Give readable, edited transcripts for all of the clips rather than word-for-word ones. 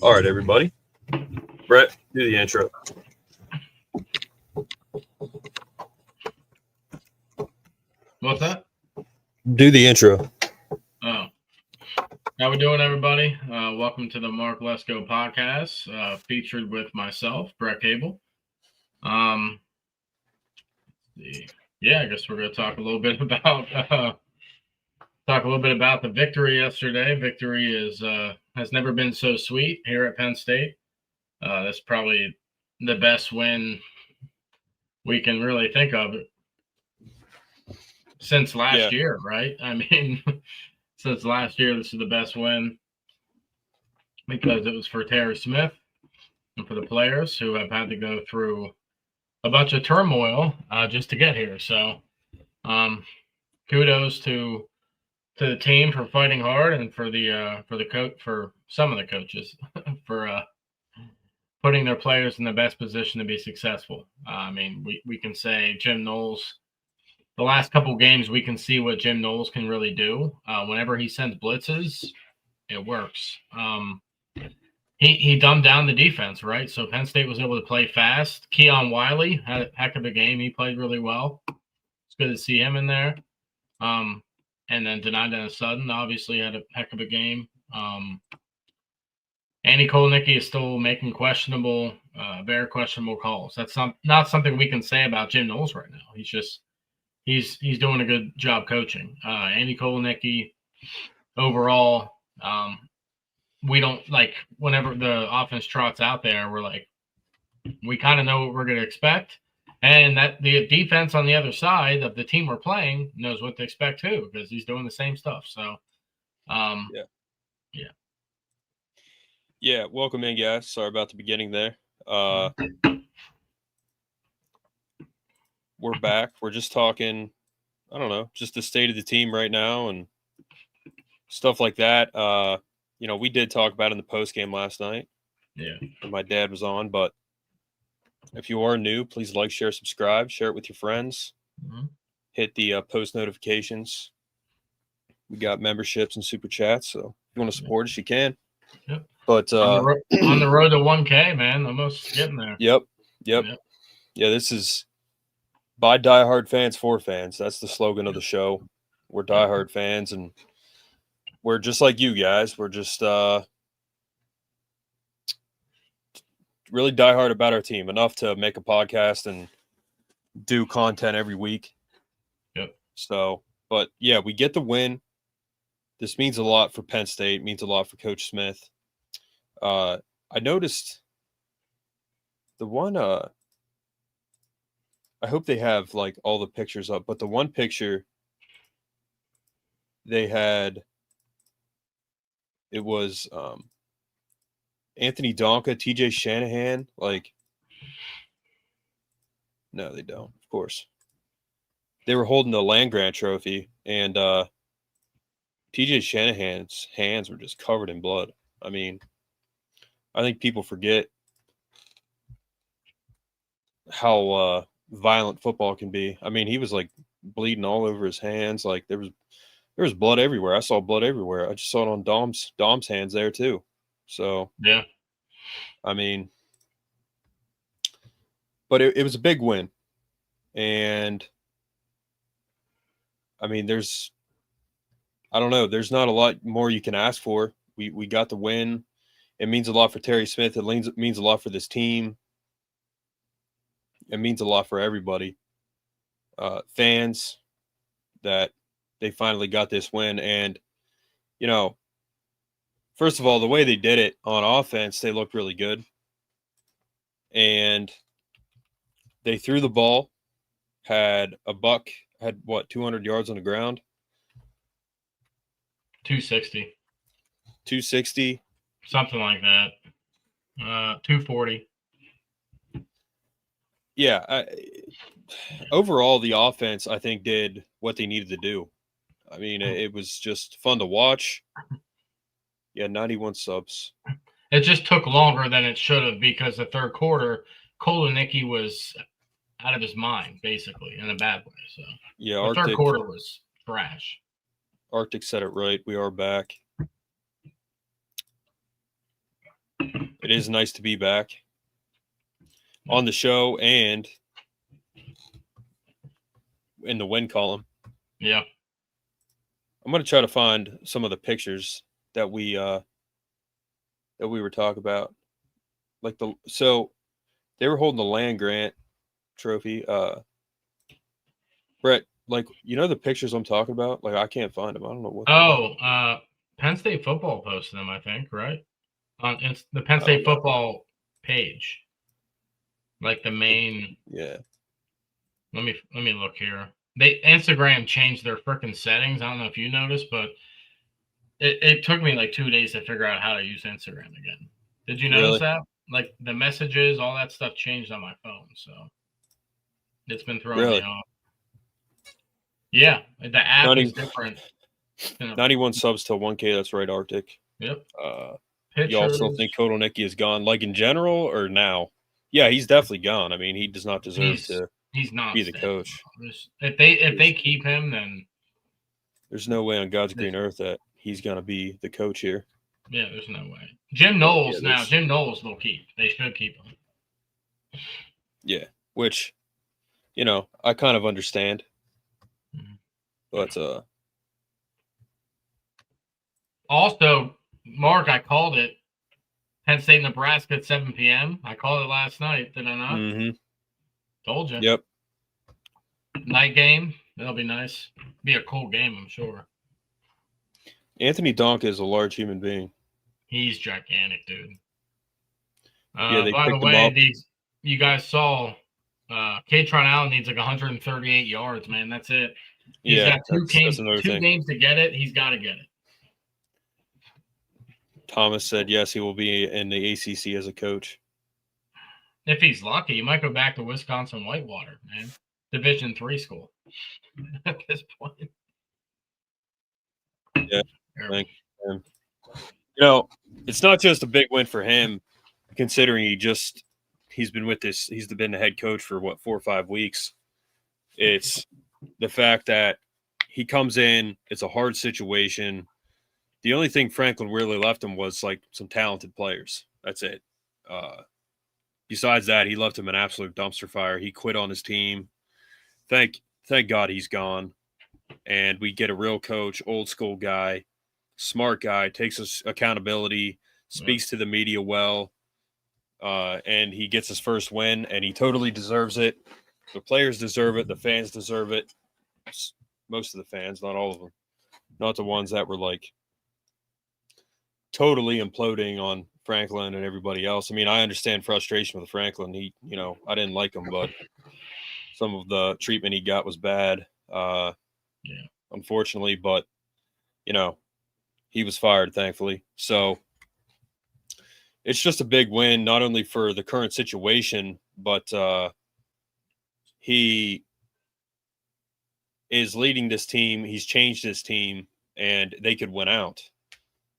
All right, everybody. Brett, do the intro. What's that? Do the intro. Oh. How we doing, everybody? Welcome to the Mark Lesko podcast, featured with myself, Brett Cable. I guess we're going to talk a little bit about the victory yesterday. Victory has never been so sweet here at Penn State. That's probably the best win we can really think of since last year, right? I mean, since last year, this is the best win because it was for Terry Smith and for the players who have had to go through a bunch of turmoil just to get here. So kudos to the team for fighting hard, and for the coach, for some of the coaches for putting their players in the best position to be successful. I mean, we can say Jim Knowles, the last couple games, we can see what Jim Knowles can really do. Whenever he sends blitzes, it works. He dumbed down the defense, right? So Penn State was able to play fast. Keon Wiley had a heck of a game. He played really well. It's good to see him in there. And then Denida Sutton obviously had a heck of a game. Andy Kolnicki is still making very questionable calls. That's not something we can say about Jim Knowles right now. He's doing a good job coaching. Andy Kolnicki overall, we don't like whenever the offense trots out there, we kind of know what we're going to expect. And that the defense on the other side of the team we're playing knows what to expect too, because he's doing the same stuff. So, Yeah, welcome in, guys. Sorry about the beginning there. We're back. We're just talking, I don't know, just the state of the team right now and stuff like that. We did talk about it in the post game last night. Yeah. And my dad was on, but if you are new, please like, share, subscribe, share it with your friends. Mm-hmm. Hit the post notifications. We got memberships and super chats, so if you want to support us, you can. Yep. But on the road to 1K, man, almost getting there. Yep. Yeah, this is by diehard fans for fans. That's the slogan of the show. We're diehard fans, and we're just like you guys. We're just really diehard about our team, enough to make a podcast and do content every week. Yep. So, but yeah, we get the win. This means a lot for Penn State. It means a lot for Coach Smith. I noticed the one. I hope they have like all the pictures up, but the one picture they had, it was Anthony Donka, TJ Shanahan. Like, no, they don't. Of course, they were holding the land grant trophy, and TJ Shanahan's hands were just covered in blood. I mean, I think people forget how violent football can be. I mean, he was like bleeding all over his hands. Like there was blood everywhere. I saw blood everywhere. I just saw it on Dom's hands there too. So yeah, I mean, but it was a big win, and I mean, I don't know. There's not a lot more you can ask for. We got the win. It means a lot for Terry Smith. It means a lot for this team. It means a lot for everybody. Fans, that they finally got this win. And, first of all, the way they did it on offense, they looked really good. And they threw the ball, had 200 yards on the ground? 260. 260. Something like that. 240. Yeah. Overall, the offense, I think, did what they needed to do. I mean, it was just fun to watch. Yeah, 91 subs. It just took longer than it should have, because the third quarter, Kolnicki was out of his mind, basically, in a bad way. So yeah, the third quarter was trash. Arctic said it right. We are back. It is nice to be back on the show and in the win column. Yeah. I'm going to try to find some of the pictures that we were talking about. So they were holding the land grant trophy. Brett, the pictures I'm talking about? Like, I can't find them. I don't know what. Penn State Football posted them, I think, right? On the Penn State Football page. Like the main. Yeah. Let me look here. Instagram changed their freaking settings. I don't know if you noticed, but it took me like 2 days to figure out how to use Instagram again. Did you notice that? Like the messages, all that stuff changed on my phone, so it's been throwing me off. Yeah, the app is different. 91 subs till 1K. That's right, Arctic. Yep. Y'all still think Kotelnicki is gone, like in general, or now? Yeah, he's definitely gone. I mean, he does not deserve to be the coach. If they keep him, then there's no way on God's green earth that he's going to be the coach here. Yeah, there's no way. Jim Knowles Jim Knowles will keep. They should keep him. Yeah, which, I kind of understand. But also, Mark, I called it. Penn State, Nebraska at 7 p.m. I called it last night, did I not? Mm-hmm. Told you. Yep. Night game. That'll be nice. Be a cool game, I'm sure. Anthony Donk is a large human being. He's gigantic, dude. Yeah, by the way, you guys saw Katron Allen needs like 138 yards, man. That's it. He's got two games to get it. He's got to get it. Thomas said yes, he will be in the ACC as a coach. If he's lucky, he might go back to Wisconsin Whitewater, man. Division III school at this point. Yeah. It's not just a big win for him, considering he's been the head coach for 4 or 5 weeks. It's the fact that he comes in, it's a hard situation. The only thing Franklin really left him was like some talented players. That's it. Besides that, he left him an absolute dumpster fire. He quit on his team. Thank God he's gone. And we get a real coach, old school guy, smart guy, takes us accountability, speaks to the media well, and he gets his first win, and he totally deserves it. The players deserve it. The fans deserve it. Most of the fans, not all of them. Not the ones that were like totally imploding on Franklin and everybody else. I mean, I understand frustration with Franklin. He, I didn't like him, but some of the treatment he got was bad. Unfortunately, but he was fired, thankfully. So it's just a big win, not only for the current situation, but he is leading this team. He's changed his team, and they could win out.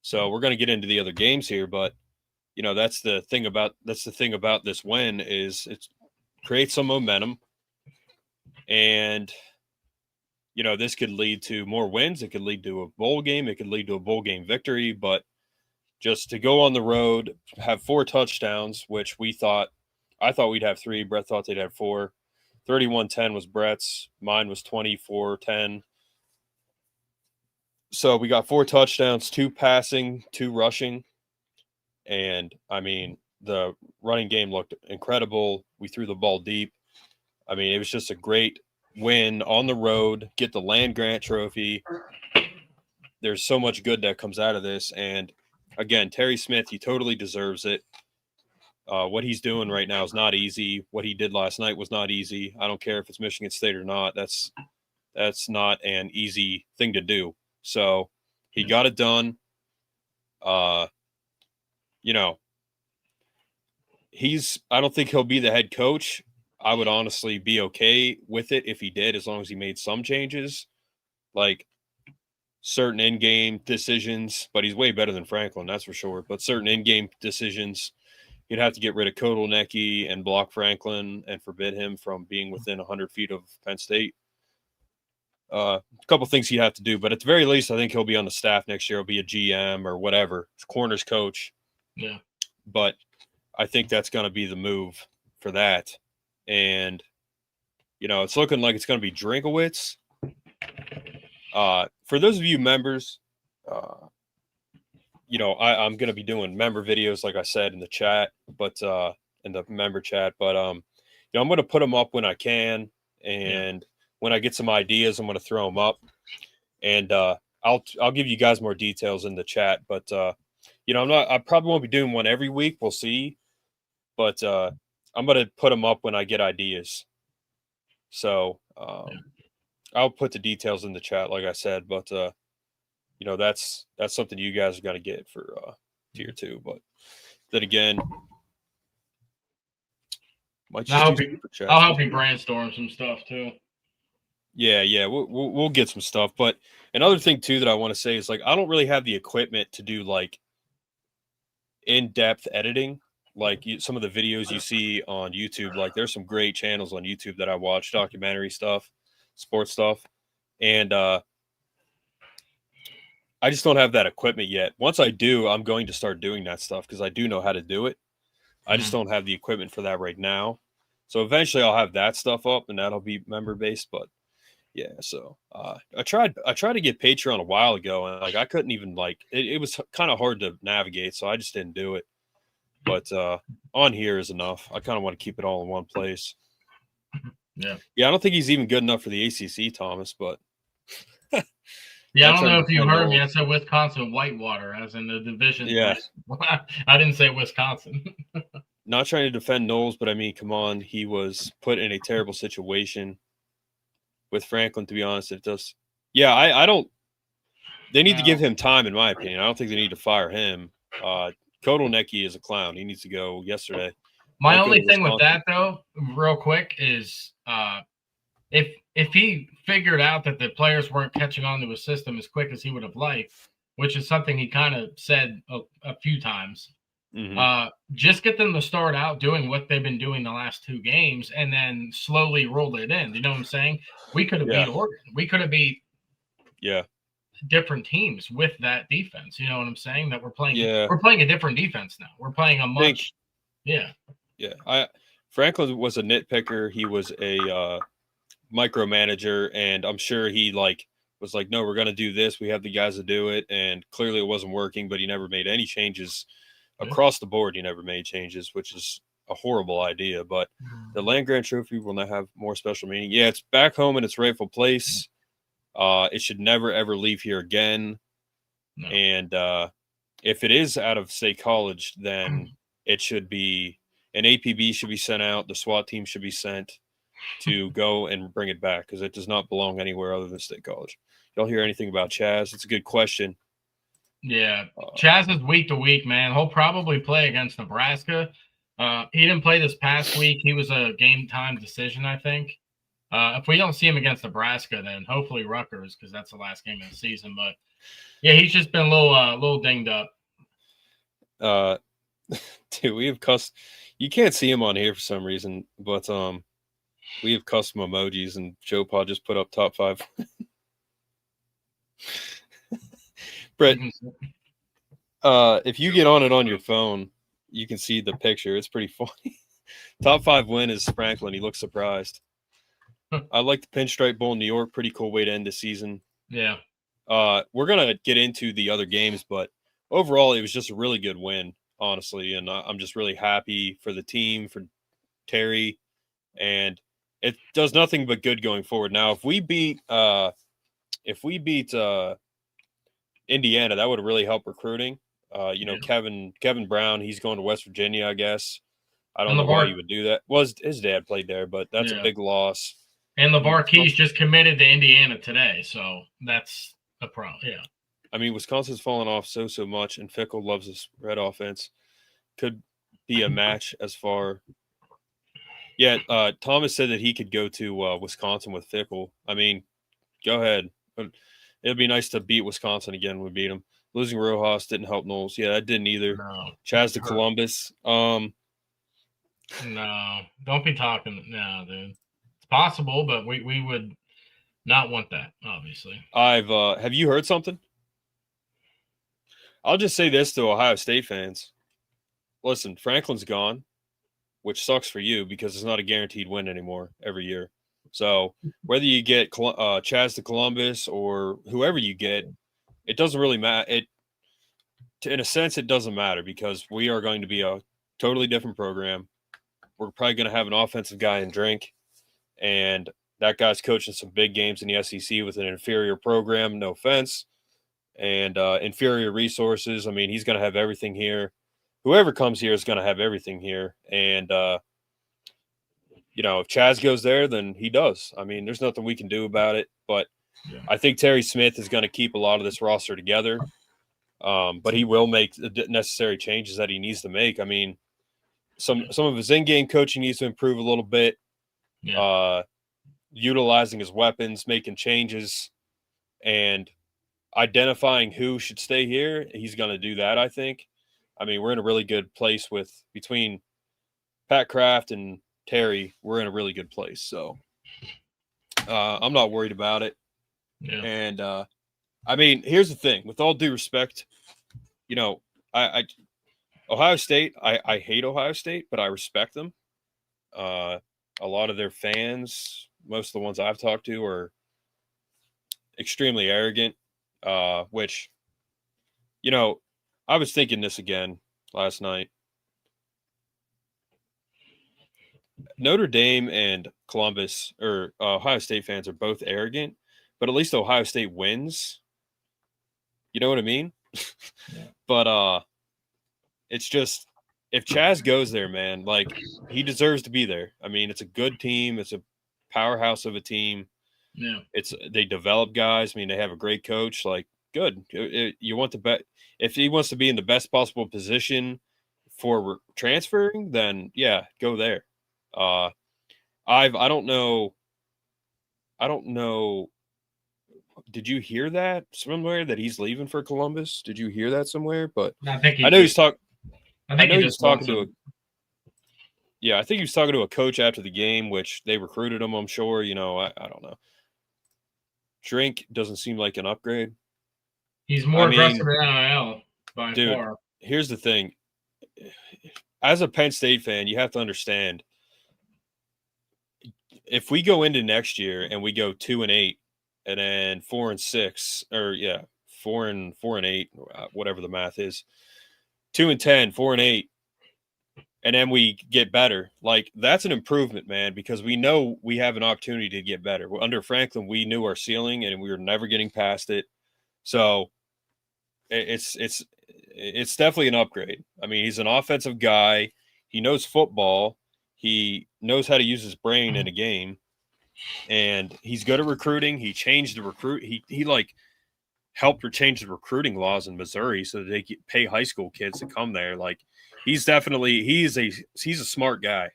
So we're going to get into the other games here, but that's the thing about this win is it creates some momentum, and this could lead to more wins. It could lead to a bowl game. It could lead to a bowl game victory. But just to go on the road, have 4 touchdowns, which I thought we'd have 3. Brett thought they'd have 4. 31-10 was Brett's. Mine was 24-10. So we got 4 touchdowns, 2 passing, 2 rushing. And, I mean, the running game looked incredible. We threw the ball deep. I mean, it was just a great win on the road, get the land grant trophy. There's so much good that comes out of this. And, again, Terry Smith, he totally deserves it. What he's doing right now is not easy. What he did last night was not easy. I don't care if it's Michigan State or not. That's not an easy thing to do. So he got it done. I don't think he'll be the head coach. I would honestly be okay with it if he did, as long as he made some changes, like certain in-game decisions. But he's way better than Franklin, that's for sure. But certain in-game decisions, you'd have to get rid of Kotelnicki and block Franklin and forbid him from being within 100 feet of Penn State. A couple things he'd have to do, but at the very least, I think he'll be on the staff next year. He'll be a GM or whatever, corners coach. Yeah. but I think that's going to be the move for that. And, it's looking like it's going to be Drinkowitz. For those of you members, I'm going to be doing member videos, like I said, in the chat, but in the member chat. But, I'm going to put them up when I can. And when I get some ideas, I'm going to throw them up. And I'll give you guys more details in the chat. But, I probably won't be doing one every week. We'll see. But I'm going to put them up when I get ideas. So I'll put the details in the chat, like I said. But, that's something you guys are going to get for tier 2. But then again, might just I'll help you brainstorm some stuff too. Yeah, we'll get some stuff. But another thing too that I want to say is, like, I don't really have the equipment to do like in-depth editing, like some of the videos you see on YouTube. Like, there's some great channels on YouTube that I watch, documentary stuff, sports stuff, and I just don't have that equipment yet. Once I do, I'm going to start doing that stuff because I do know how to do it. I just don't have the equipment for that right now. So eventually I'll have that stuff up, and that'll be member based. But yeah, so I tried to get Patreon a while ago, and like I couldn't even it was kind of hard to navigate, so I just didn't do it. But on here is enough. I kind of want to keep it all in one place. Yeah, I don't think he's even good enough for the ACC, Thomas. But yeah, I don't know if you heard me. I said Wisconsin Whitewater, as in the division. Yeah, I didn't say Wisconsin. Not trying to defend Knowles, but I mean, come on, he was put in a terrible situation with Franklin. To be honest, it does. Yeah, I don't. They need to give him time, in my opinion. I don't think they need to fire him. Kotelnicki is a clown. He needs to go yesterday. My only thing with that, though, real quick, is if he figured out that the players weren't catching on to his system as quick as he would have liked, which is something he kind of said a few times, just get them to start out doing what they've been doing the last 2 games and then slowly roll it in. You know what I'm saying? We could have beat Oregon. We could have beat different teams with that defense. You know what I'm saying? That we're playing a different defense now. We're playing a much Franklin was a nitpicker. He was a micromanager, and I'm sure he was like, no, we're going to do this. We have the guys to do it. And clearly it wasn't working, but he never made any changes across the board. He never made changes, which is a horrible idea. But the Land Grant Trophy will now have more special meaning. Yeah, it's back home in its rightful place. It should never, ever leave here again. No. And if it is out of state college, then it should be an APB should be sent out. The SWAT team should be sent to go and bring it back because it does not belong anywhere other than state college. Y'all hear anything about Chaz? It's a good question. Yeah, Chaz is week to week, man. He'll probably play against Nebraska. He didn't play this past week. He was a game time decision, I think. If we don't see him against Nebraska, then hopefully Rutgers, because that's the last game of the season. But yeah, he's just been a little dinged up. Dude, we have you can't see him on here for some reason, but we have custom emojis, and Joe Paul just put up top 5. Brett, if you get on it on your phone, you can see the picture. It's pretty funny. Top 5 win is Franklin. He looks surprised. I like the Pinstripe Bowl in New York. Pretty cool way to end the season. Yeah. We're going to get into the other games, but overall, it was just a really good win, honestly. And I'm just really happy for the team, for Terry. And it does nothing but good going forward. Now, if we beat Indiana, that would really help recruiting. Kevin Brown, he's going to West Virginia, I guess. I don't know why he would do that. Well, his dad played there, but that's a big loss. And LeVar Keys just committed to Indiana today, so that's a problem. Yeah. I mean, Wisconsin's fallen off so much, and Fickle loves this red offense. Could be a match as far. Yeah, Thomas said that he could go to Wisconsin with Fickle. I mean, go ahead. It'd be nice to beat Wisconsin again. We beat them. Losing Rojas didn't help Knowles. Yeah, that didn't either. No. Chaz to Columbus. No, don't be talking. No, dude. It's possible, but we would not want that, obviously. Have you heard something? I'll just say this to Ohio State fans. listen, Franklin's gone, which sucks for you because it's not a guaranteed win anymore every year. So whether you get Chaz to Columbus or whoever you get, it doesn't really matter. In a sense, it doesn't matter because we are going to be a totally different program. We're probably going to have an offensive guy in Drink, and that guy's coaching some big games in the SEC with an inferior program, no offense, and inferior resources. I mean, he's going to have everything here. Whoever comes here is going to have everything here. And, if Chaz goes there, then he does. I mean, there's nothing we can do about it. But I think Terry Smith is going to keep a lot of this roster together. But he will make the necessary changes that he needs to make. I mean, some of his in-game coaching needs to improve a little bit. Utilizing his weapons, making changes, and identifying who should stay here. He's going to do that, I think. I mean, we're in a really good place between Pat Kraft and Terry. We're in a really good place. So I'm not worried about it. Yeah. And I mean, here's the thing. With all due respect, I Ohio State, I hate Ohio State, but I respect them. A lot of their fans, most of the ones I've talked to, are extremely arrogant, which, I was thinking this again last night. Notre Dame and Columbus or Ohio State fans are both arrogant, but at least Ohio State wins. You know what I mean? Yeah. But it's just, if Chaz goes there, man, like, he deserves to be there. I mean, it's a good team. It's a powerhouse of a team. Yeah. They develop guys. I mean, they have a great coach. Like, good. You want the best. If he wants to be in the best possible position for transferring, then yeah, go there. I don't know. Did you hear that somewhere that he's leaving for Columbus? Did you hear that somewhere? But I think I know he's talking. I know he was talking to I think he was talking to a coach after the game, which they recruited him, I'm sure. I don't know. Drink doesn't seem like an upgrade. He's more aggressive in NIL by far. Here's the thing. As a Penn State fan, you have to understand, if we go into next year and we go 2-8 and then 4-6, or 4-8, whatever the math is, 2-10, 4-8, and then we get better, like, that's an improvement, man, because we know we have an opportunity to get better. Under Franklin, we knew our ceiling and we were never getting past it. So it's definitely an upgrade. I mean, he's an offensive guy. He knows football. He knows how to use his brain in a game, and he's good at recruiting. He changed the recruit. He like helped change the recruiting laws in Missouri so that they could pay high school kids to come there. Like, he's a smart guy.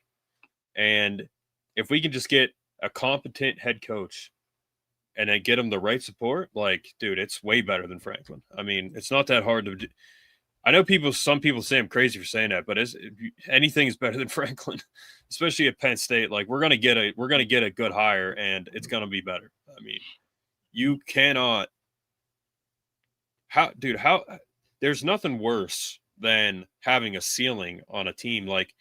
And if we can just get a competent head coach and then get him the right support, like, dude, it's way better than Franklin. I mean, it's not that hard to do. I know some people say I'm crazy for saying that, but anything is better than Franklin, especially at Penn State. Like, we're gonna get a good hire, and it's gonna be better. I mean, you cannot. There's nothing worse than having a ceiling on a team. Like,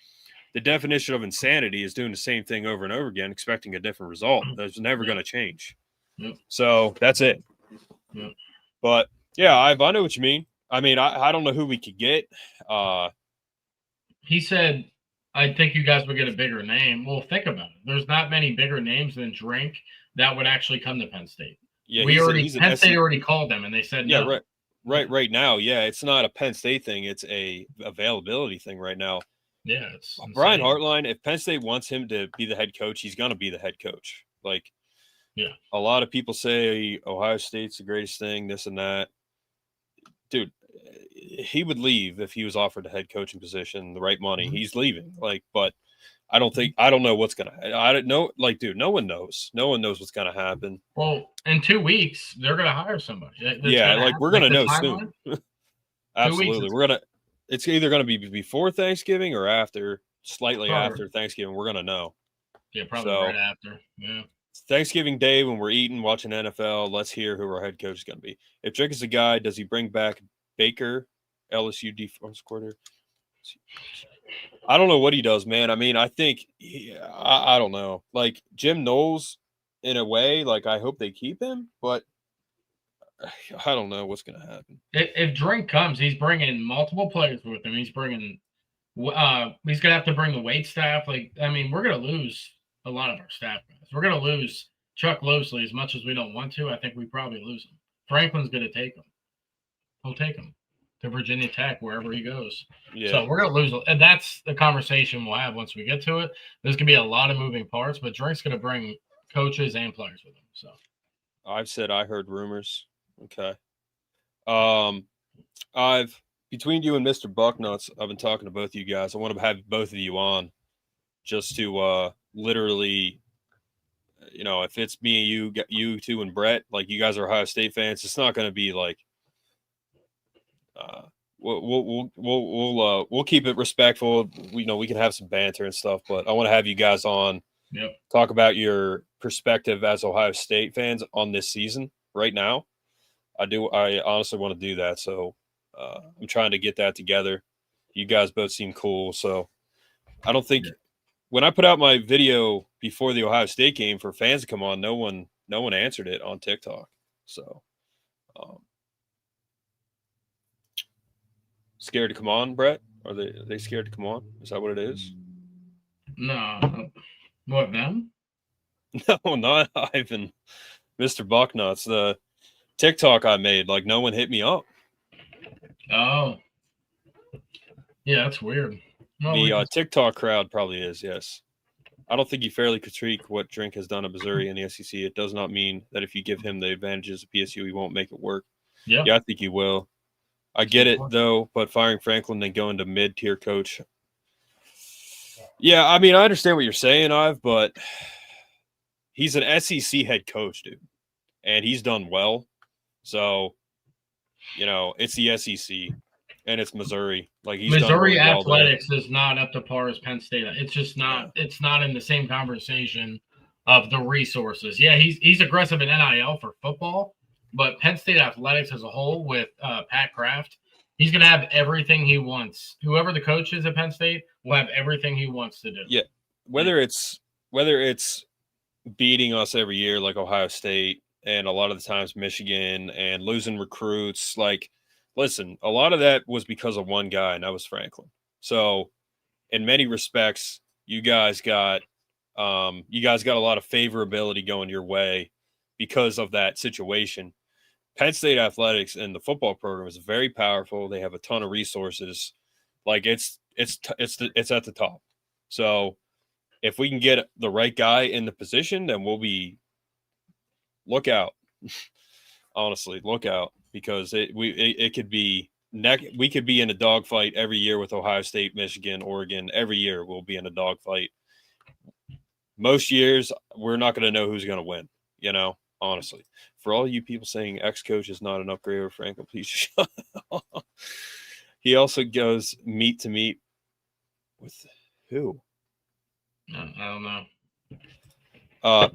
the definition of insanity is doing the same thing over and over again, expecting a different result. That's never going to change. Yep. So that's it. Yep. But yeah, I know what you mean. I mean, I don't know who we could get. He said, I think you guys would get a bigger name. Well, think about it. There's not many bigger names than Drink that would actually come to Penn State. Yeah, Penn State already called them, and they said no. Yeah, right now. Yeah, it's not a Penn State thing. It's a availability thing right now. Yeah, it's Brian Hartline. If Penn State wants him to be the head coach, he's going to be the head coach. Like, yeah, a lot of people say Ohio State's the greatest thing, this and that. Dude, he would leave if he was offered a head coaching position, the right money. Mm-hmm. He's leaving. Like, but I don't know what's going to, I don't know. Like, dude, no one knows. No one knows what's going to happen. Well, in 2 weeks, they're going to hire somebody. We're going to know soon. Absolutely. It's either going to be before Thanksgiving or after, slightly after Thanksgiving. We're going to know. Yeah, probably right after. Yeah. Thanksgiving Day, when we're eating, watching NFL, let's hear who our head coach is going to be. If Drake is a guy, does he bring back Baker, LSU defense coordinator? I don't know what he does, man. I mean, I think I don't know. Like Jim Knowles, in a way, like I hope they keep him, but I don't know what's going to happen. If Drink comes, he's bringing multiple players with him. He's bringing, he's gonna have to bring the wait staff. Like, I mean, we're gonna lose a lot of our staff guys. We're gonna lose Chuck Losley as much as we don't want to. I think we probably lose him. Franklin's gonna take him. He'll take him to Virginia Tech wherever he goes. Yeah. So we're gonna lose, and that's the conversation we'll have once we get to it. There's gonna be a lot of moving parts, but Drink's gonna bring coaches and players with him. So I've said I heard rumors. Okay. I've between you and Mr. Bucknuts, I've been talking to both of you guys. I want to have both of you on just to literally, you know, if it's me and you two and Brett, like you guys are Ohio State fans, it's not going to be like we'll keep it respectful. We can have some banter and stuff, but I want to have you guys on. Yep. Talk about your perspective as Ohio State fans on this season right now. I honestly want to do that. So I'm trying to get that together. You guys both seem cool. So I don't think when I put out my video before the Ohio State game for fans to come on, no one answered it on TikTok. So scared to come on, Brett? Are they scared to come on? Is that what it is? No. What, them? No, not Ivan. Mr. Bucknuts. The TikTok I made, like no one hit me up. Oh. Yeah, that's weird. No, the TikTok crowd probably is, yes. I don't think you fairly critique what Drink has done at Missouri in the SEC. It does not mean that if you give him the advantages of PSU, he won't make it work. Yeah, I think he will. I get it, though, but firing Franklin and going to mid-tier coach. Yeah, I mean, I understand what you're saying, Ive, but he's an SEC head coach, dude, and he's done well. So, it's the SEC, and it's Missouri. Like he's Missouri done really athletics is not up to par as Penn State. It's just not. Yeah. It's not in the same conversation of the resources. Yeah, he's aggressive in NIL for football, but Penn State athletics as a whole with Pat Kraft, he's going to have everything he wants. Whoever the coach is at Penn State will have everything he wants to do. Yeah, whether it's beating us every year like Ohio State and a lot of the times Michigan and losing recruits, like, listen, a lot of that was because of one guy, and that was Franklin. So in many respects, you guys got a lot of favorability going your way because of that situation. Penn State athletics and the football program is very powerful. They have a ton of resources. Like it's at the top. So if we can get the right guy in the position, then we'll be look out. Honestly, look out, because it could be we could be in a dogfight every year with Ohio State, Michigan, Oregon. Every year we'll be in a dogfight. Most years we're not going to know who's going to win. Honestly, for all you people saying ex-coach is not an upgrade over Franklin, please shut up. He also goes meet to meet with who? I don't know.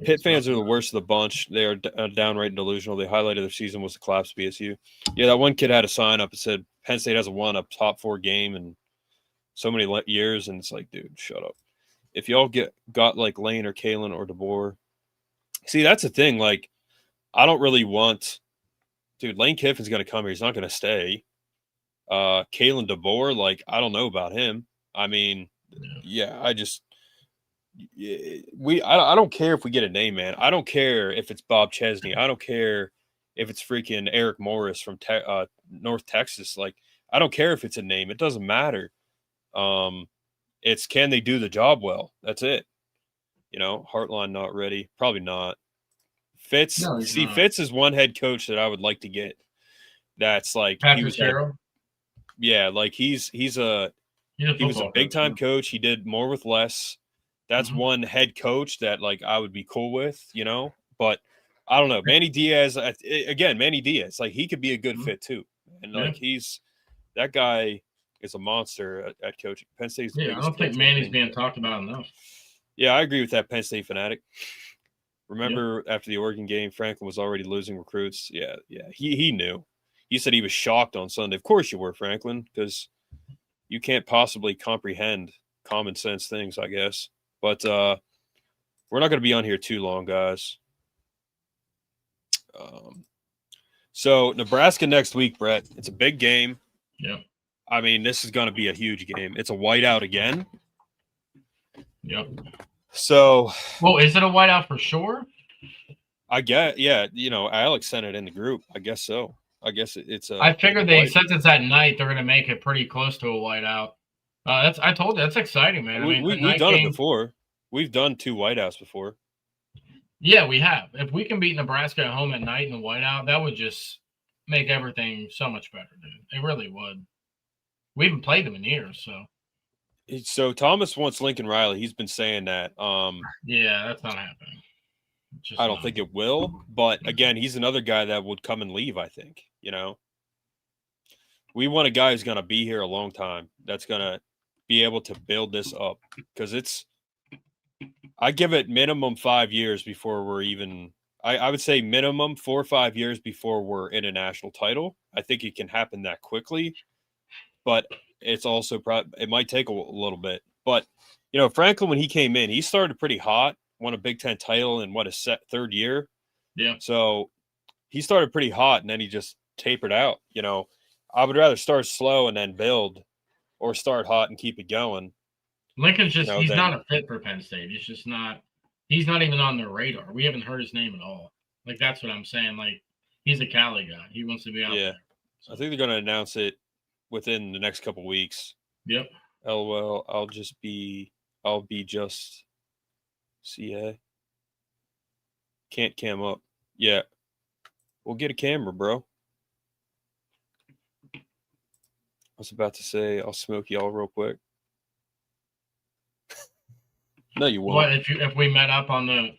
Pitt fans are the worst of the bunch. They are downright delusional. The highlight of their season was the collapse of BSU. Yeah, that one kid had a sign up that said Penn State hasn't won a top 4 game in so many years, and it's like, dude, shut up. If y'all got like Lane or Kalen or DeBoer, see, that's the thing. Like, I don't really want, dude. Lane Kiffin's going to come here. He's not going to stay. Kalen DeBoer, like, I don't know about him. I mean, yeah, I don't care if we get a name, man. I don't care if it's Bob Chesney. I don't care if it's freaking Eric Morris from North Texas. Like, I don't care if it's a name. It doesn't matter. It's can they do the job well? That's it. Heartline not ready. Probably not. Fitz. No, Fitz is one head coach that I would like to get. That's like Patrick Carroll. Yeah, like he was a big time coach. He did more with less. That's one head coach that like I would be cool with, But I don't know. Manny Diaz, like he could be a good fit too. And like that guy is a monster at coaching. Penn State's I don't think Manny's being talked about enough. Yeah, I agree with that Penn State fanatic. Remember after the Oregon game, Franklin was already losing recruits. Yeah. He knew. He said he was shocked on Sunday. Of course you were, Franklin, because you can't possibly comprehend common sense things, I guess. But we're not going to be on here too long, guys. So Nebraska next week, Brett. It's a big game. Yep. I mean, this is going to be a huge game. It's a whiteout again. Yep. So, well, is it a whiteout for sure? I guess, yeah. Alex sent it in the group. I guess so. I guess it's a. I figured since it's at night, they're going to make it pretty close to a whiteout. I told you that's exciting, man. We've done it before. We've done 2 whiteouts before. Yeah, we have. If we can beat Nebraska at home at night in the whiteout, that would just make everything so much better, dude. It really would. We haven't played them in years, so. So Thomas wants Lincoln Riley. He's been saying that. Yeah, that's not happening. I don't think it will. But again, he's another guy that would come and leave, I think. We want a guy who's going to be here a long time. That's going to be able to build this up. Because I give it minimum 5 years before we're even – I would say minimum 4 or 5 years before we're in a national title. I think it can happen that quickly. But it's also it might take a little bit. But, Franklin, when he came in, he started pretty hot, won a Big Ten title in, his third year? Yeah. So he started pretty hot, and then he just tapered out. I would rather start slow and then build, or start hot and keep it going. Lincoln's just he's not a fit for Penn State. He's just not – he's not even on their radar. We haven't heard his name at all. Like, that's what I'm saying. Like, he's a Cali guy. He wants to be out there. So. I think they're going to announce it within the next couple weeks. Yep. LOL, I'll be just CA. Can't cam up. Yeah. We'll get a camera, bro. I was about to say I'll smoke y'all real quick. No, you won't. What if we met up on the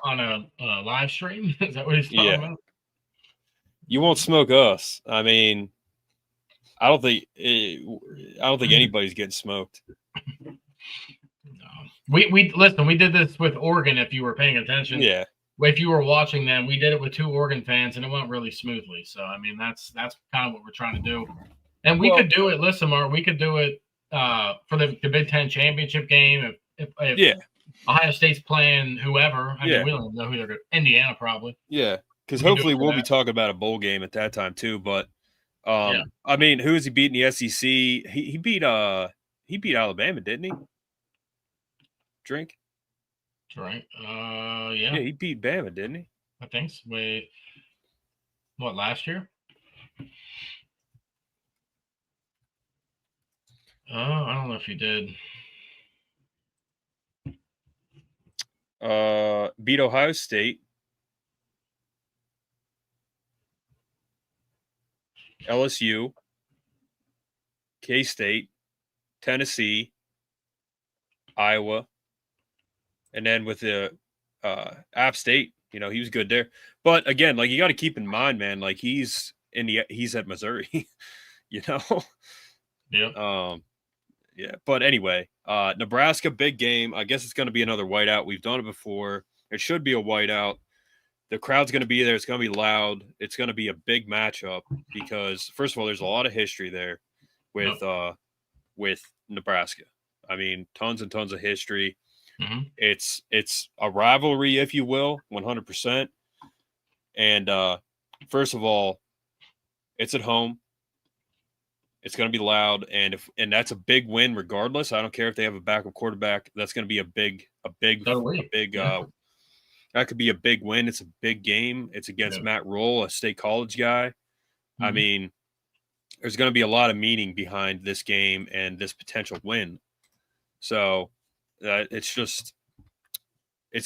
on a live stream? Is that what he's talking about? You won't smoke us. I mean, I don't think anybody's getting smoked. No. We listen. We did this with Oregon. If you were paying attention, if you were watching them, we did it with 2 Oregon fans, and it went really smoothly. So I mean, that's kind of what we're trying to do. And we could do it. Listen, Mark, we could do it for the Big Ten championship game. If Ohio State's playing whoever, I mean, we don't know who they're going to. Indiana probably. Yeah, because hopefully we'll be talking about a bowl game at that time too. But I mean, who is he beating the SEC? He beat Alabama, didn't he? Drink. That's right. Yeah. Yeah, he beat Bama, didn't he? I think so. Wait, what, last year? I don't know if he did. Beat Ohio State, LSU, K-State, Tennessee, Iowa, and then with the App State, he was good there. But again, like, you got to keep in mind, man, like, he's at Missouri, Yeah. Yeah. But anyway, Nebraska, big game. I guess it's going to be another whiteout. We've done it before. It should be a whiteout. The crowd's going to be there. It's going to be loud. It's going to be a big matchup because, first of all, there's a lot of history there with Nebraska. I mean, tons and tons of history. Mm-hmm. It's a rivalry, if you will, 100%. And first of all, it's at home. It's going to be loud, and that's a big win regardless. I don't care if they have a backup quarterback. That's going to be a big. That could be a big win. It's a big game. It's against Matt Roll, a State College guy. Mm-hmm. I mean, there's going to be a lot of meaning behind this game and this potential win. So it's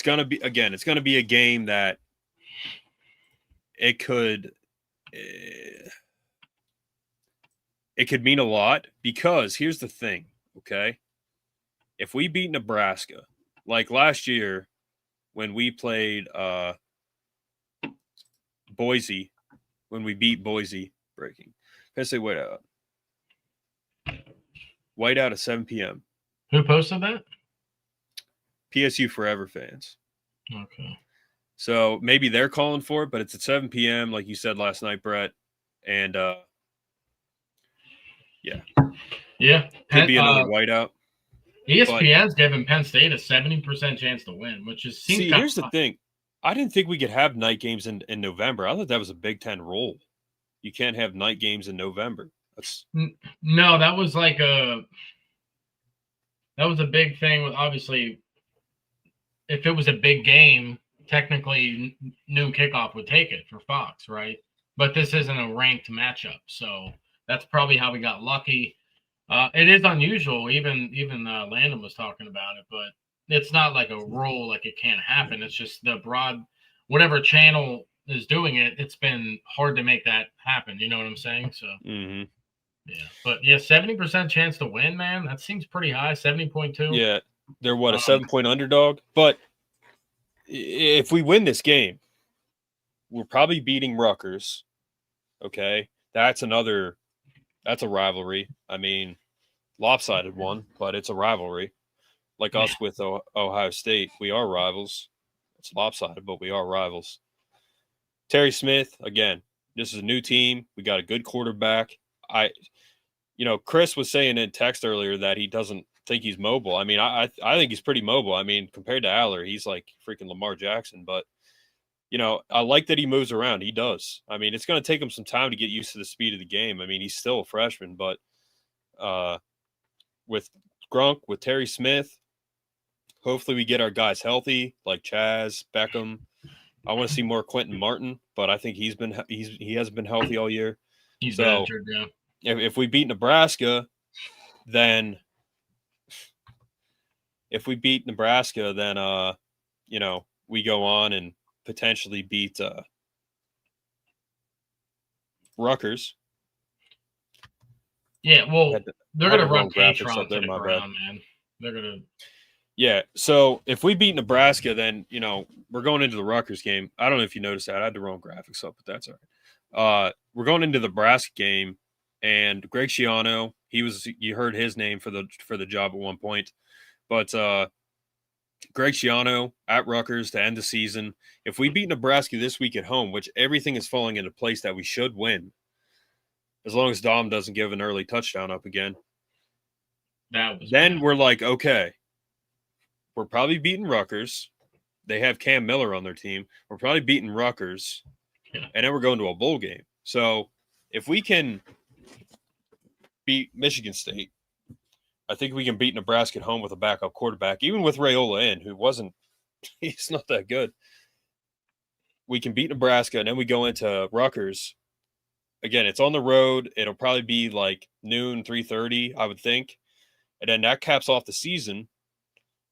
going to be a game that it could mean a lot because here's the thing, okay? If we beat Nebraska, like last year when we played Boise, when we beat Boise, breaking. Penn State whiteout. Whiteout at 7 p.m. Who posted that? PSU Forever fans. Okay. So maybe they're calling for it, but it's at 7 p.m. like you said last night, Brett. And Yeah. Could be another whiteout. ESPN's giving Penn State a 70% chance to win, which is seems See, here's the thing. I didn't think we could have night games in November. I thought that was a Big Ten rule. You can't have night games in November. No, that was like a big thing. Obviously, if it was a big game, technically noon kickoff would take it for Fox, right? But this isn't a ranked matchup, so that's probably how we got lucky. It is unusual. Even Landon was talking about it, but it's not like a rule like it can't happen. It's just the broad, whatever channel is doing it. It's been hard to make that happen. You know what I'm saying? So yeah, but yeah, 70% chance to win, man. That seems pretty high. 70.2. Yeah, they're a 7-point underdog. But if we win this game, we're probably beating Rutgers. Okay, that's a rivalry. I mean, lopsided one, but it's a rivalry. Like us with Ohio State, we are rivals. It's lopsided, but we are rivals. Terry Smith, again, this is a new team. We got a good quarterback. Chris was saying in text earlier that he doesn't think he's mobile. I mean, I think he's pretty mobile. I mean, compared to Aller, he's like freaking Lamar Jackson. But, I like that he moves around. He does. I mean, it's going to take him some time to get used to the speed of the game. I mean, he's still a freshman, but with Grunk, with Terry Smith, hopefully we get our guys healthy, like Chaz, Beckham. I want to see more Quentin Martin, but I think he hasn't been healthy all year. He's been injured, yeah. If we beat Nebraska, then we go on and potentially beat Rutgers. Yeah, well, they're going to run Patron to the ground, man. They're going to. Yeah, so if we beat Nebraska, then, we're going into the Rutgers game. I don't know if you noticed that. I had the wrong graphics up, but that's all right. We're going into the Nebraska game, and Greg Schiano, you heard his name for the job at one point. But Greg Schiano at Rutgers to end the season. If we beat Nebraska this week at home, which everything is falling into place that we should win, as long as Dom doesn't give an early touchdown up again, then we're like, okay, we're probably beating Rutgers. They have Cam Miller on their team. We're probably beating Rutgers, and then we're going to a bowl game. So if we can beat Michigan State, I think we can beat Nebraska at home with a backup quarterback, even with Raiola in, he's not that good. We can beat Nebraska, and then we go into Rutgers. Again, it's on the road. It'll probably be like noon, 3:30, I would think. And then that caps off the season.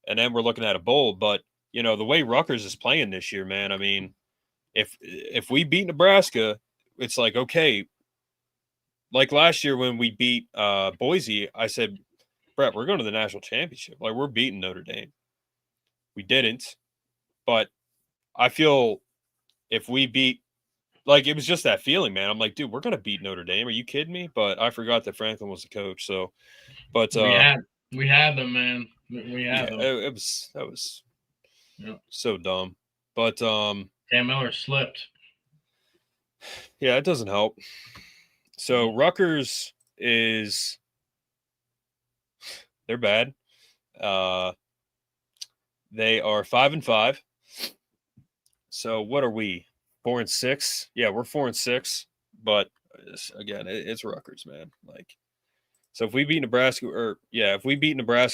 And then we're looking at a bowl. But, the way Rutgers is playing this year, man, I mean, if we beat Nebraska, it's like, okay, like last year when we beat Boise, I said, Brett, we're going to the national championship. Like, we're beating Notre Dame. We didn't. But I feel if we beat, like, it was just that feeling, man. I'm like, dude, we're going to beat Notre Dame. Are you kidding me? But I forgot that Franklin was the coach. So, but we had them, man. We had them. That was so dumb. But Cam Miller slipped. Yeah, it doesn't help. So Rutgers they're bad. They are 5-5. So what are we? 4-6? Yeah, we're 4-6. But again, it's Rutgers, man. Like, so if we beat Nebraska,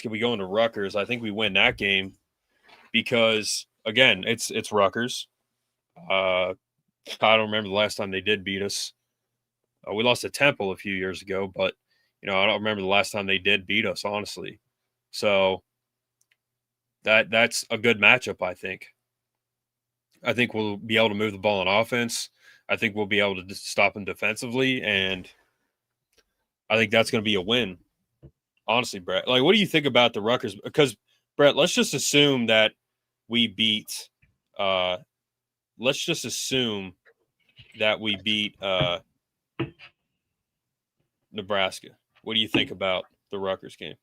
we go into Rutgers. I think we win that game because again, it's Rutgers. I don't remember the last time they did beat us. We lost to Temple a few years ago, but I don't remember the last time they did beat us, honestly. So that's a good matchup, I think. I think we'll be able to move the ball on offense. I think we'll be able to stop them defensively, and I think that's going to be a win. Honestly, Brett. Like, what do you think about the Rutgers? Because, Brett, let's just assume that we beat Nebraska. What do you think about the Rutgers game?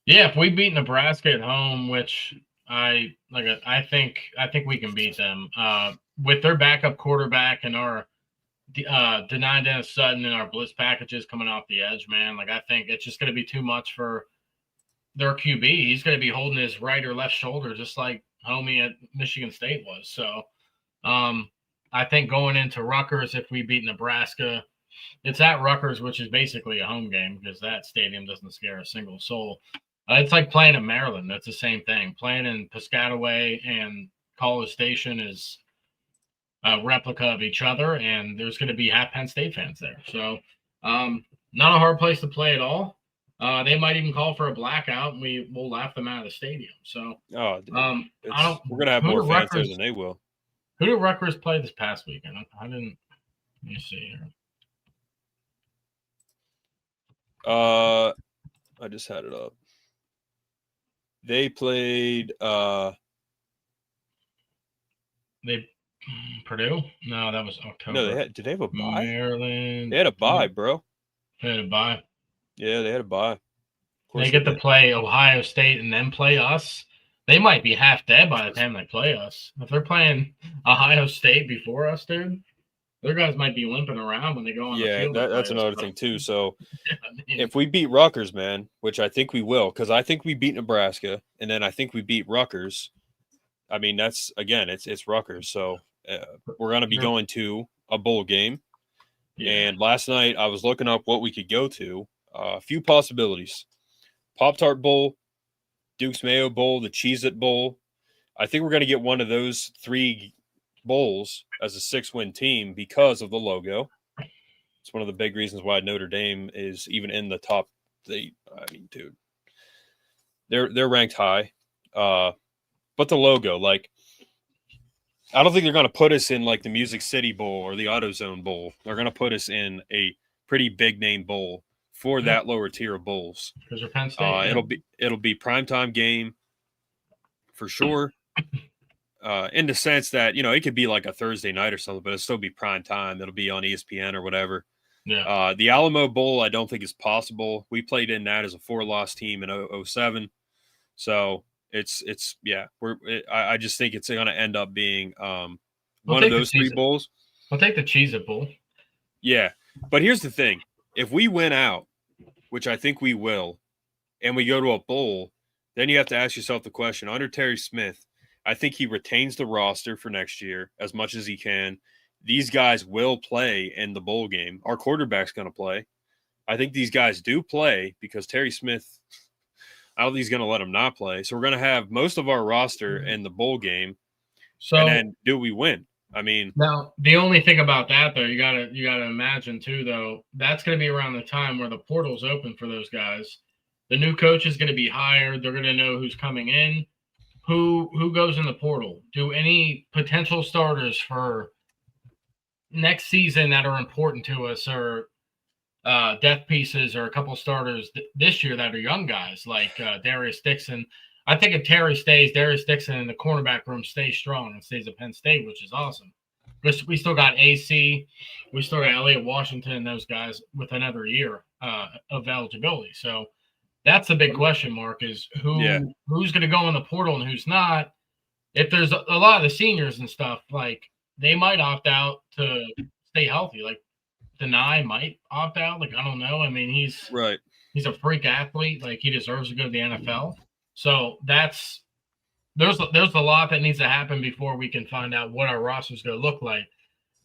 Yeah, if we beat Nebraska at home, which I think we can beat them with their backup quarterback and our denying Dennis Sutton and our blitz packages coming off the edge, man. Like, I think it's just going to be too much for their QB. He's going to be holding his right or left shoulder just like homie at Michigan State was. So I think going into Rutgers, if we beat Nebraska, it's at Rutgers, which is basically a home game because that stadium doesn't scare a single soul. It's like playing in Maryland. That's the same thing. Playing in Piscataway and College Station is a replica of each other, and there's going to be half Penn State fans there. So not a hard place to play at all. They might even call for a blackout, and we'll laugh them out of the stadium. So we're gonna have more fans there than they will. Who did Rutgers play this past weekend? I didn't. Let me see here. I just had it up. They played. Purdue? No, that was October. No, did they have a bye? Maryland. They had a bye, bro. They had a bye. Yeah, they had a bye. They get to play Ohio State and then play us. They might be half dead by the time they play us. If they're playing Ohio State before us, dude, their guys might be limping around when they go on the field. Yeah, that's another thing, too. So if we beat Rutgers, man, which I think we will, because I think we beat Nebraska, and then I think we beat Rutgers. I mean, that's, again, it's Rutgers. So we're going to be going to a bowl game. Yeah. And last night I was looking up what we could go to. A few possibilities. Pop-Tart Bowl, Duke's Mayo Bowl, the Cheez-It Bowl. I think we're going to get one of those 3 bowls as a 6-win team because of the logo. It's one of the big reasons why Notre Dame is even in the top 8. I mean, dude, they're ranked high. But the logo, like, I don't think they're going to put us in like the Music City Bowl or the AutoZone Bowl. They're going to put us in a pretty big name bowl for that lower tier of bowls. Because they're Penn State. It'll be primetime game for sure. In the sense that, you know, it could be like a Thursday night or something, but it'll still be prime time. It'll be on ESPN or whatever. Yeah. The Alamo Bowl, I don't think is possible. We played in that as a 4-loss team in 2007. So it's I just think it's going to end up being one of those 3 bowls. I'll take the Cheez-It Bowl. Yeah. But here's the thing. If we win out, which I think we will, and we go to a bowl, then you have to ask yourself the question, under Terry Smith, I think he retains the roster for next year as much as he can. These guys will play in the bowl game. Our quarterback's going to play. I think these guys do play because Terry Smith, I don't think he's going to let them not play. So we're going to have most of our roster in the bowl game. So, and then do we win? I mean, now the only thing about that though, you gotta imagine too, though, that's going to be around the time where the portal's open for those guys. The new coach is going to be hired. They're going to know who's coming in, who goes in the portal. Do any potential starters for next season that are important to us, or death pieces, or a couple starters this year that are young guys like Darius Dixon. I think if Terry stays, Darius Dixon in the cornerback room stays strong and stays at Penn State, which is awesome. We still got AC. We still got Elliott Washington and those guys with another year of eligibility. So that's the big question mark is who's going to go in the portal and who's not. If there's a lot of the seniors and stuff, like they might opt out to stay healthy. Like Denai might opt out. Like, I don't know. I mean, he's a freak athlete. Like, he deserves to go to the NFL. So there's a lot that needs to happen before we can find out what our roster is going to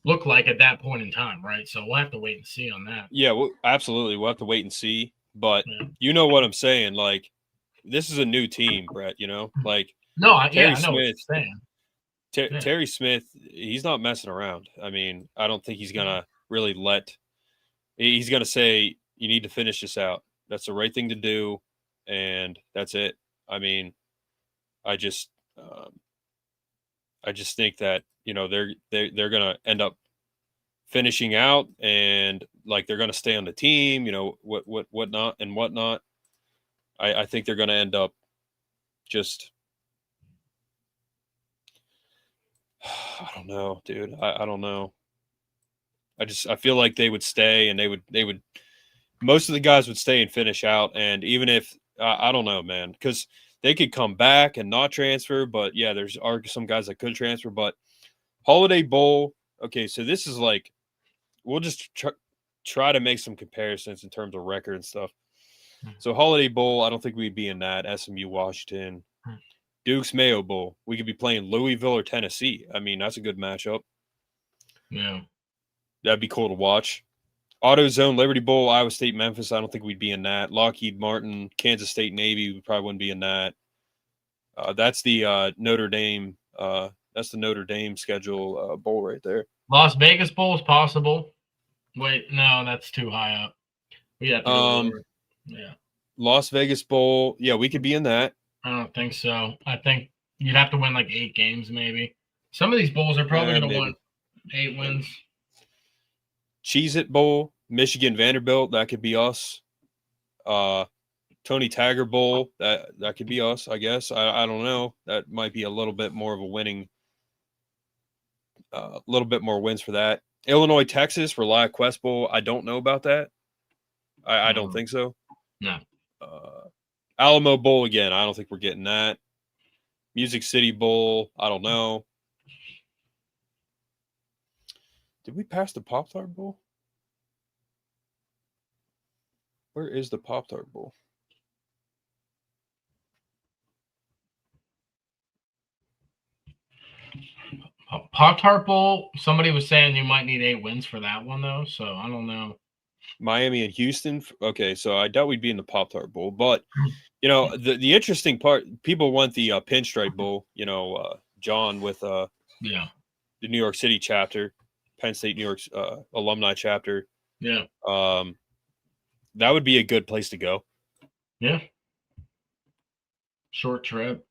look like at that point in time, right? So we'll have to wait and see on that. Yeah, absolutely. We'll have to wait and see. But you know what I'm saying? Like, this is a new team, Brett, you know? Like, Terry Smith, what you're saying. Terry Smith, he's not messing around. I mean, I don't think he's going to really he's going to say, you need to finish this out. That's the right thing to do. And that's it. I mean, I just think that, you know, they're going to end up finishing out and like they're going to stay on the team, you know, whatnot and whatnot. I think they're going to end up just, I don't know, dude. I don't know. I feel like they would stay and they would most of the guys would stay and finish out. And even if I don't know, man, because they could come back and not transfer. But yeah, are some guys that could transfer. But Holiday Bowl. Okay, so this is like we'll just try to make some comparisons in terms of record and stuff. So Holiday Bowl, I don't think we'd be in that. SMU, Washington, Duke's Mayo Bowl. We could be playing Louisville or Tennessee. I mean, that's a good matchup. Yeah, that'd be cool to watch. AutoZone, Liberty Bowl, Iowa State, Memphis. I don't think we'd be in that. Lockheed Martin, Kansas State, Navy. We probably wouldn't be in that. That's the Notre Dame. That's the Notre Dame schedule bowl right there. Las Vegas Bowl is possible. Wait, no, that's too high up. We have to go lower. Yeah. Las Vegas Bowl. Yeah, we could be in that. I don't think so. I think you'd have to win like 8 games, maybe. Some of these bowls are probably going to want 8 wins. Cheez-It Bowl, Michigan, Vanderbilt. That could be us. Tony Taggart Bowl. That could be us, I guess. I don't know. That might be a little bit more of a winning. A little bit more wins for that. Illinois, Texas, Reliant Quest Bowl. I don't know about that. I don't think so. No. Alamo Bowl again. I don't think we're getting that. Music City Bowl. I don't know. Did we pass the Pop-Tart Bowl? Where is the Pop-Tart Bowl? Pop-Tart Bowl, somebody was saying you might need 8 wins for that one, though, so I don't know. Miami and Houston. Okay, so I doubt we'd be in the Pop-Tart Bowl. But, you know, the interesting part, people want the Pinstripe Bowl, you know, John with the New York City chapter, Penn State New York's alumni chapter. Yeah. That would be a good place to go. Yeah. Short trip.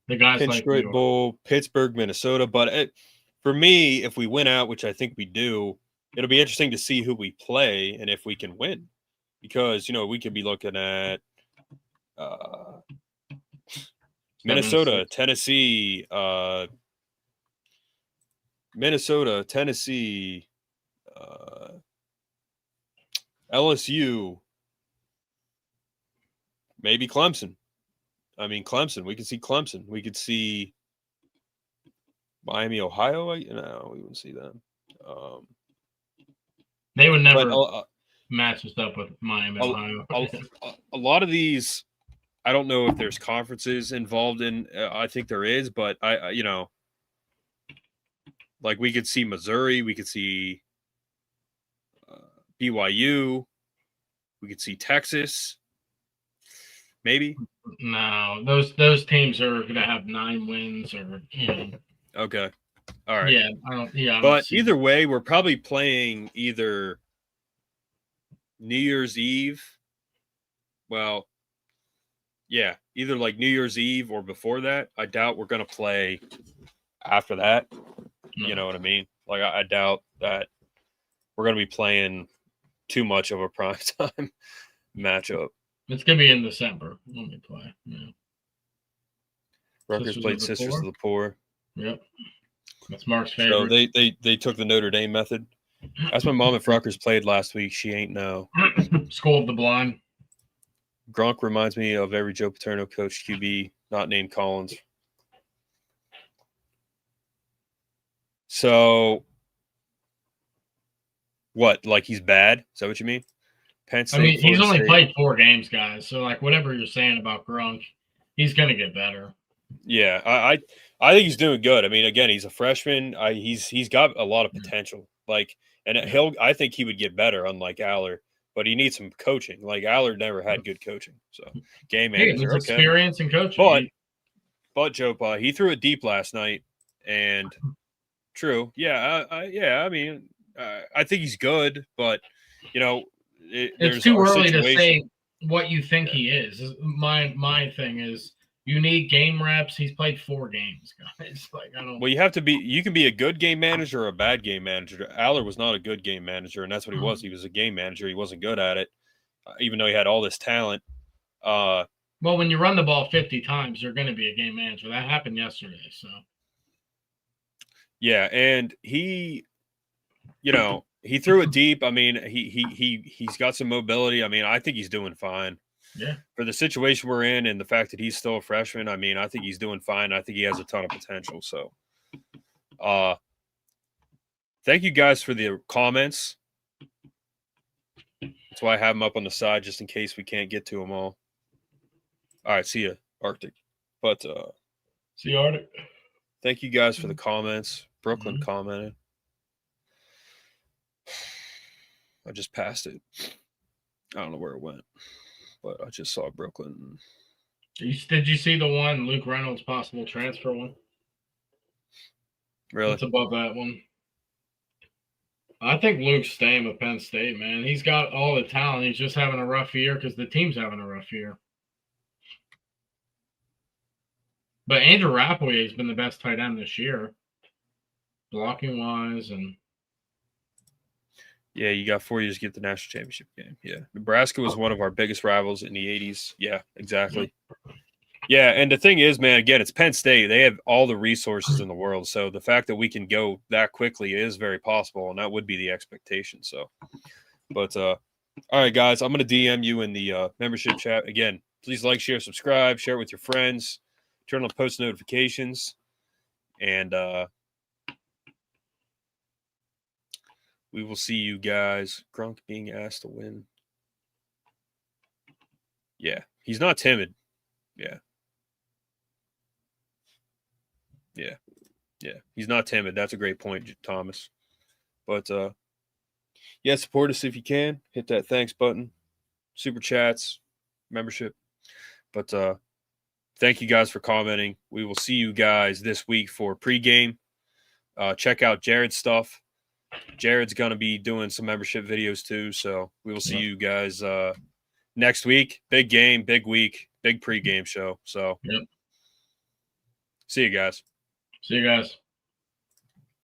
The guys Pinstripe like Bowl, Pittsburgh, Minnesota. But for me, if we win out, which I think we do, it'll be interesting to see who we play and if we can win. Because, you know, we could be looking at Minnesota, Tennessee, LSU, maybe Clemson. I mean, Clemson. We could see Clemson. We could see Miami, Ohio. No, we wouldn't see them. They would never match us up with Miami, Ohio. A lot of these, I don't know if there's conferences involved in. I think there is, but I you know, like we could see Missouri. We could see BYU. We could see Texas. Maybe. No, those teams are going to have 9 wins or, you know. Okay. All right. Yeah, I don't. Yeah, but either way, we're probably playing either New Year's Eve. Well, yeah, either like New Year's Eve or before that. I doubt we're going to play after that. No. You know what I mean? Like I doubt that we're going to be playing too much of a prime time matchup. It's going to be in December when we play. Yeah. Rutgers played Sisters of the Poor. Yep. That's Mark's favorite. So they took the Notre Dame method. That's my mom if Rutgers played last week. She ain't now. School of the Blind. Gronk reminds me of every Joe Paterno coach QB not named Collins. So what? Like he's bad? Is that what you mean? Penn State, I mean, he's only played 4 games, guys. So, like, whatever you're saying about Gronk, he's going to get better. Yeah, I think he's doing good. I mean, again, he's a freshman. He's got a lot of potential. Like, and I think he would get better, unlike Aller. But he needs some coaching. Like Aller never had good coaching. So, game manager, experience in coaching. But Joe, he threw it deep last night, and true, yeah, I mean, I think he's good, but you know. It's too early to say what you think he is. My thing is you need game reps. He's played 4 games, guys. Like I don't. Well, you can be a good game manager or a bad game manager. Aller was not a good game manager, and that's what he was. He was a game manager. He wasn't good at it, even though he had all this talent. Well, when you run the ball 50 times, you're going to be a game manager. That happened yesterday. So. Yeah, and he, you know. He threw it deep. I mean, he's got some mobility. I mean, I think he's doing fine. Yeah. For the situation we're in and the fact that he's still a freshman, I mean, I think he's doing fine. I think he has a ton of potential. So, thank you guys for the comments. That's why I have them up on the side just in case we can't get to them all. All right, see ya, Arctic. But see you, Arctic. Thank you guys for the comments. Brooklyn commented. I just passed it. I don't know where it went, but I just saw Brooklyn. Did you see the one, Luke Reynolds possible transfer one? Really? It's above that one. I think Luke's staying with Penn State, man. He's got all the talent. He's just having a rough year because the team's having a rough year. But Andrew Rappley has been the best tight end this year, blocking wise, and yeah, you got 4 years to get the national championship game. Yeah, Nebraska was one of our biggest rivals in the '80s. Yeah, exactly. Yeah, and the thing is, man, again, it's Penn State. They have all the resources in the world. So the fact that we can go that quickly is very possible, and that would be the expectation. So, but all right, guys, I'm going to DM you in the membership chat. Again, please like, share, subscribe, share it with your friends, turn on post notifications, and we will see you guys. Grunk being asked to win. Yeah, he's not timid. Yeah. Yeah, he's not timid. That's a great point, Thomas. But yeah, support us if you can. Hit that thanks button, super chats, membership. But thank you guys for commenting. We will see you guys this week for pregame. Check out Jared's stuff. Jared's going to be doing some membership videos too. So we will see you guys next week. Big game, big week, big pregame show. So see you guys. See you guys.